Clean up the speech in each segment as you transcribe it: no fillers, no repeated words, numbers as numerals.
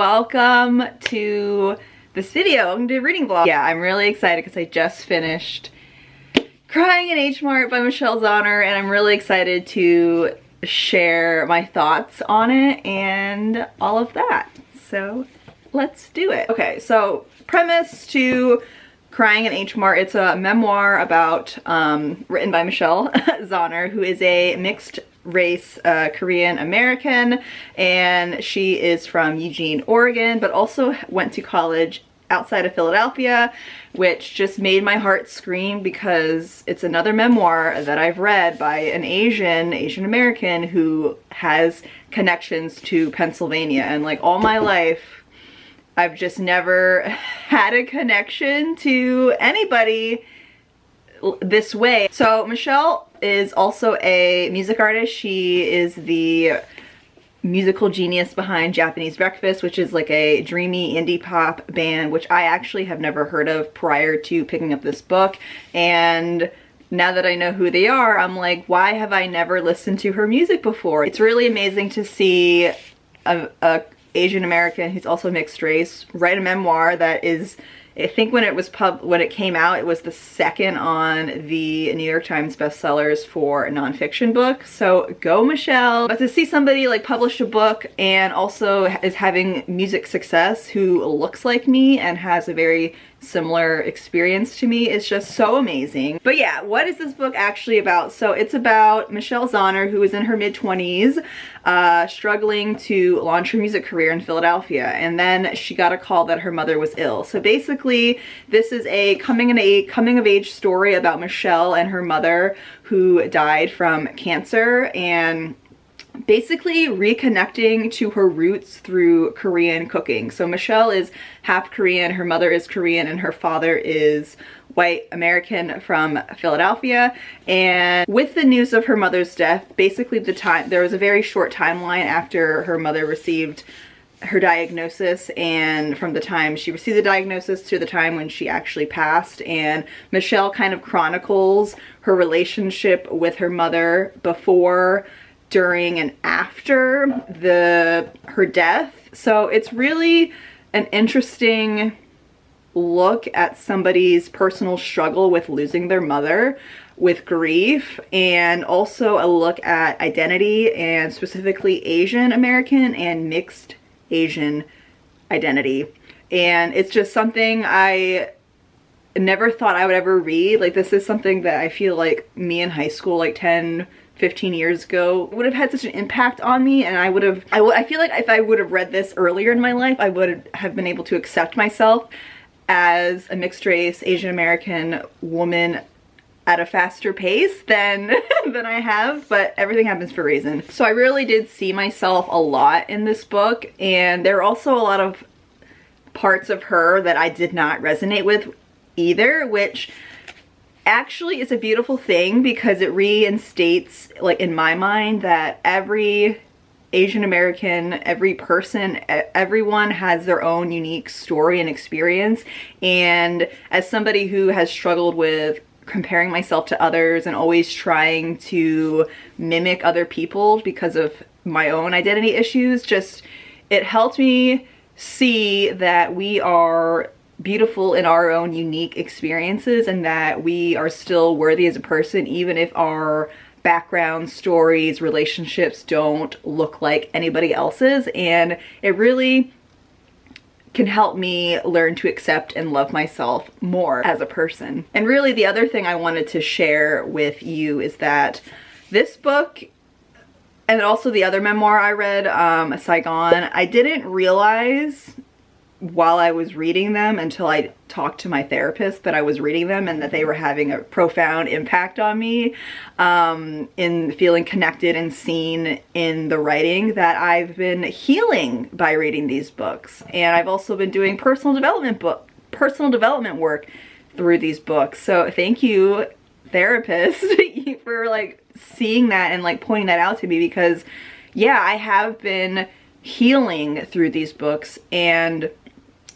welcome to this video. I'm gonna do a reading vlog. Yeah, I'm really excited because I just finished Crying in H Mart by Michelle Zauner, and I'm really excited to share my thoughts on it and all of that. So let's do it. Okay, so premise to Crying in H Mart, it's a memoir about, written by Michelle Zauner, who is a mixed race Korean American, and she is from Eugene, Oregon, but also went to college outside of Philadelphia, which just made my heart scream because it's another memoir that I've read by an Asian American who has connections to Pennsylvania. And like all my life, I've just never had a connection to anybody this way. So Michelle is also a music artist. She is the musical genius behind Japanese Breakfast, which is like a dreamy indie pop band, which I actually have never heard of prior to picking up this book. And now that I know who they are, I'm like, why have I never listened to her music before? It's really amazing to see a Asian American who's also mixed race write a memoir that is, I think when it came out, it was the second on the New York Times bestsellers for a nonfiction book. So go Michelle. But to see somebody like publish a book and also is having music success who looks like me and has a very similar experience to me is just so amazing. But yeah, what is this book actually about? So it's about Michelle Zauner, who is in her mid-20s, struggling to launch her music career in Philadelphia, and then she got a call that her mother was ill. So basically this is a coming of age story about Michelle and her mother, who died from cancer, and basically reconnecting to her roots through Korean cooking. So Michelle is half Korean, her mother is Korean, and her father is white American from Philadelphia. And with the news of her mother's death, basically there was a very short timeline after her mother received her diagnosis, and from the time she received the diagnosis to the time when she actually passed. And Michelle kind of chronicles her relationship with her mother before, during, and after her death. So it's really an interesting look at somebody's personal struggle with losing their mother, with grief, and also a look at identity, and specifically Asian American and mixed Asian identity. And it's just something I never thought I would ever read. Like, this is something that I feel like me in high school, like 10-15 years ago, would have had such an impact on me, and I feel like if I would have read this earlier in my life, I would have been able to accept myself as a mixed race Asian American woman at a faster pace than I have, but everything happens for a reason. So I really did see myself a lot in this book, and there are also a lot of parts of her that I did not resonate with either, which actually is a beautiful thing because it reinstates, like in my mind, that every Asian American, every person, everyone has their own unique story and experience. And as somebody who has struggled with comparing myself to others and always trying to mimic other people because of my own identity issues, it helped me see that we are beautiful in our own unique experiences, and that we are still worthy as a person, even if our background, stories, relationships don't look like anybody else's. And it really can help me learn to accept and love myself more as a person. And really the other thing I wanted to share with you is that this book, and also the other memoir I read, Saigon, I didn't realize while I was reading them until I talked to my therapist that I was reading them and that they were having a profound impact on me, in feeling connected and seen in the writing, that I've been healing by reading these books. And I've also been doing personal development work through these books. So thank you, therapist, for like seeing that and like pointing that out to me, because yeah, I have been healing through these books and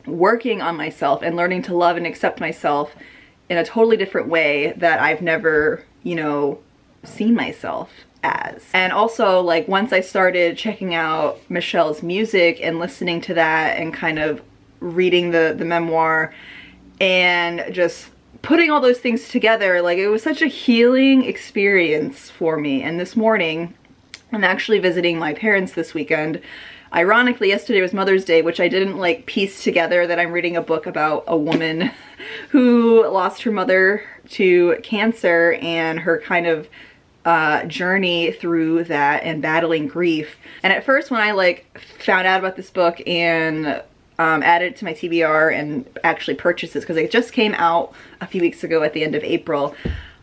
working on myself and learning to love and accept myself in a totally different way that I've never, seen myself as. And also, like, once I started checking out Michelle's music and listening to that and kind of reading the memoir and just putting all those things together, like, it was such a healing experience for me. And this morning, I'm actually visiting my parents this weekend. Ironically, yesterday was Mother's Day, which I didn't like piece together that I'm reading a book about a woman who lost her mother to cancer and her kind of journey through that and battling grief. And at first, when I like found out about this book and added it to my TBR and actually purchased this because it just came out a few weeks ago at the end of April,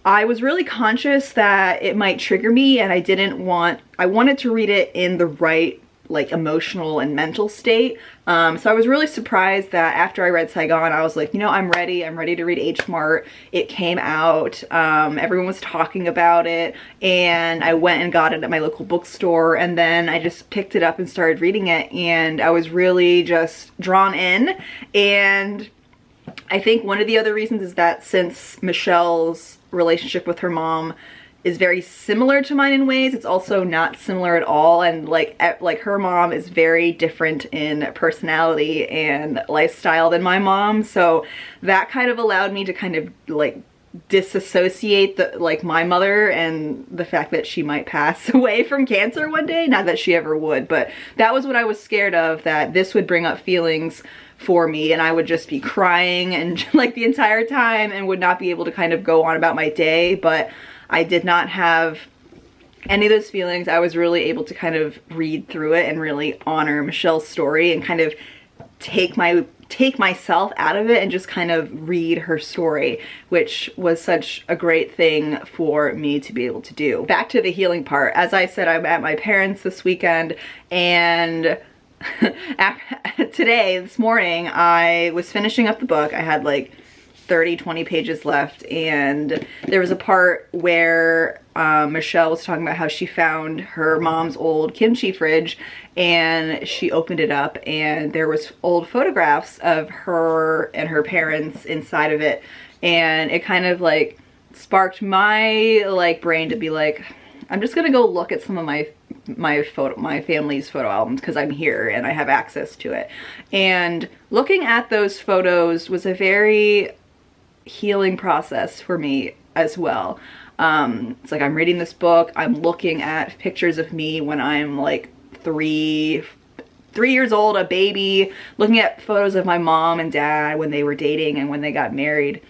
I was really conscious that it might trigger me, and I wanted to read it in the right like emotional and mental state. So I was really surprised that after I read Saigon, I was like, you know, I'm ready to read H Mart. It came out, everyone was talking about it, and I went and got it at my local bookstore, and then I just picked it up and started reading it, and I was really just drawn in. And I think one of the other reasons is that since Michelle's relationship with her mom is very similar to mine in ways, it's also not similar at all. And like her mom is very different in personality and lifestyle than my mom. So that kind of allowed me to kind of like disassociate my mother and the fact that she might pass away from cancer one day. Not that she ever would, but that was what I was scared of, that this would bring up feelings for me and I would just be crying and like the entire time and would not be able to kind of go on about my day. But I did not have any of those feelings. I was really able to kind of read through it and really honor Michelle's story and kind of take myself out of it and just kind of read her story, which was such a great thing for me to be able to do. Back to the healing part. As I said, I'm at my parents this weekend, and this morning, I was finishing up the book. I had like 20 pages left, and there was a part where Michelle was talking about how she found her mom's old kimchi fridge, and she opened it up and there was old photographs of her and her parents inside of it, and it kind of like sparked my like brain to be like, I'm just gonna go look at some of my family's photo albums because I'm here and I have access to it. And looking at those photos was a very healing process for me as well. It's like I'm reading this book, I'm looking at pictures of me when I'm like three years old, a baby, looking at photos of my mom and dad when they were dating and when they got married.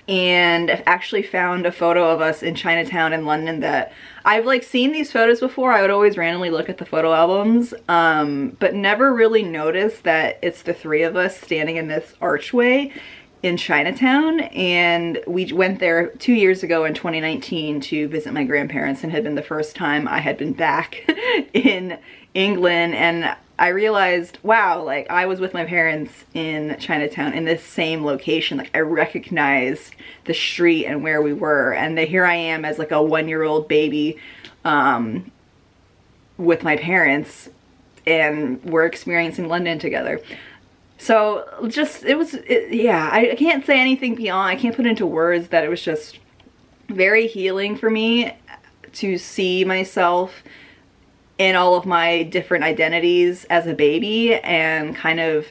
And I've actually found a photo of us in Chinatown in London that I've like seen these photos before. I would always randomly look at the photo albums, but never really noticed that it's the three of us standing in this archway in Chinatown. And we went there 2 years ago in 2019 to visit my grandparents, and had been the first time I had been back in England. And I realized, wow, like I was with my parents in Chinatown in this same location. Like I recognized the street and where we were, and here I am as like a 1-year-old baby with my parents, and we're experiencing London together. So just, yeah, I can't say anything beyond, I can't put into words that it was just very healing for me to see myself in all of my different identities as a baby, and kind of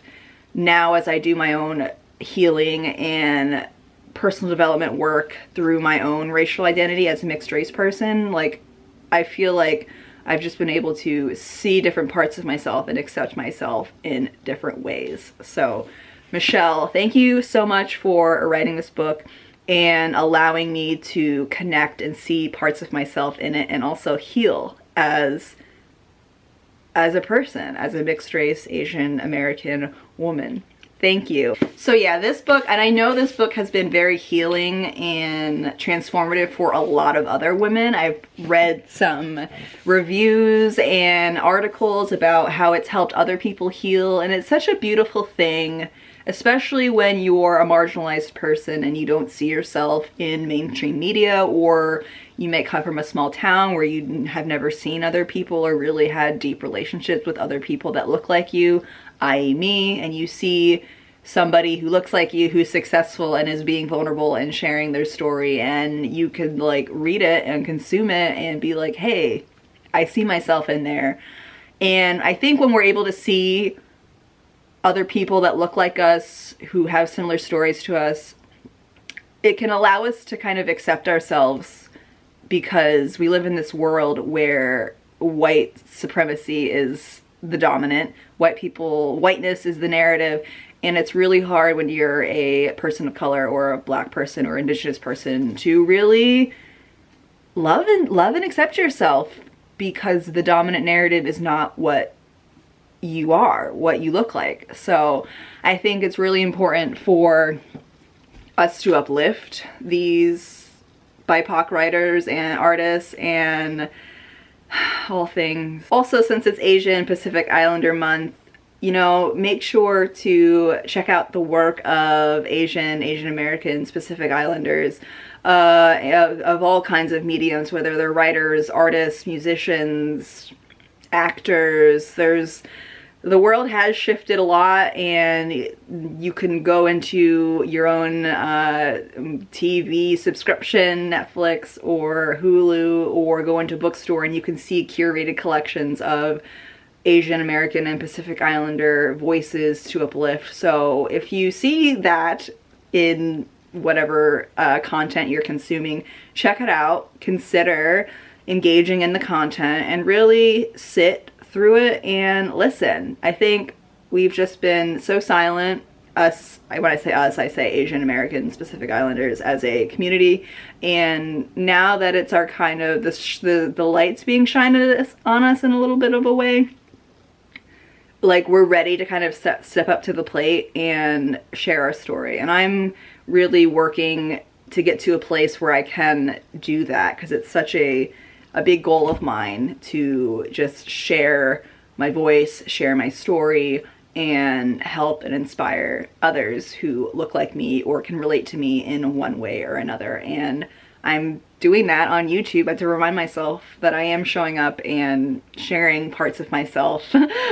now as I do my own healing and personal development work through my own racial identity as a mixed race person, like I feel like I've just been able to see different parts of myself and accept myself in different ways. So Michelle, thank you so much for writing this book and allowing me to connect and see parts of myself in it, and also heal as a person, as a mixed race Asian American woman. Thank you. So yeah, this book, and I know this book has been very healing and transformative for a lot of other women. I've read some reviews and articles about how it's helped other people heal, and it's such a beautiful thing, especially when you're a marginalized person and you don't see yourself in mainstream media, or you may come from a small town where you have never seen other people or really had deep relationships with other people that look like you, i.e. me, and you see somebody who looks like you, who's successful and is being vulnerable and sharing their story, and you can like read it and consume it and be like, hey, I see myself in there. And I think when we're able to see other people that look like us, who have similar stories to us, it can allow us to kind of accept ourselves, because we live in this world where white supremacy is the dominant, whiteness is the narrative, and it's really hard when you're a person of color or a Black person or Indigenous person to really love and accept yourself, because the dominant narrative is not what you are, what you look like. So I think it's really important for us to uplift these BIPOC writers and artists and all things. Also, since it's Asian Pacific Islander Month, you know, make sure to check out the work of Asian Americans, Pacific Islanders, of all kinds of mediums, whether they're writers, artists, musicians, actors. The world has shifted a lot, and you can go into your own TV subscription, Netflix or Hulu, or go into a bookstore and you can see curated collections of Asian American and Pacific Islander voices to uplift. So if you see that in whatever content you're consuming, check it out, consider engaging in the content, and really sit through it and listen. I think we've just been so silent, us, when I say us, I say Asian Americans, Pacific Islanders as a community, and now that it's our kind of, the light's being shined on us in a little bit of a way, like we're ready to kind of step up to the plate and share our story. And I'm really working to get to a place where I can do that, because it's such a big goal of mine to just share my voice, share my story, and help and inspire others who look like me or can relate to me in one way or another. And I'm doing that on YouTube. I have to remind myself that I am showing up and sharing parts of myself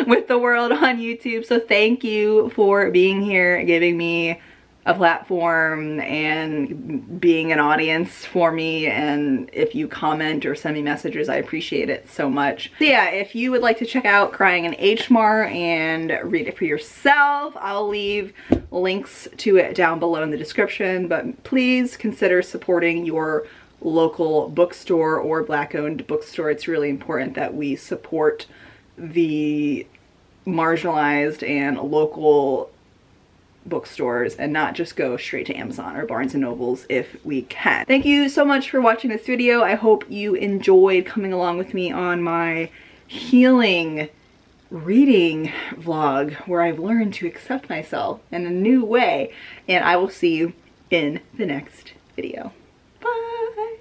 with the world on YouTube. So thank you for being here, giving me a platform and being an audience for me. And if you comment or send me messages, I appreciate it so much. So yeah, if you would like to check out Crying in H Mart and read it for yourself, I'll leave links to it down below in the description. But please consider supporting your local bookstore or Black-owned bookstore. It's really important that we support the marginalized and local bookstores and not just go straight to Amazon or Barnes & Nobles if we can. Thank you so much for watching this video. I hope you enjoyed coming along with me on my healing reading vlog, where I've learned to accept myself in a new way, and I will see you in the next video. Bye!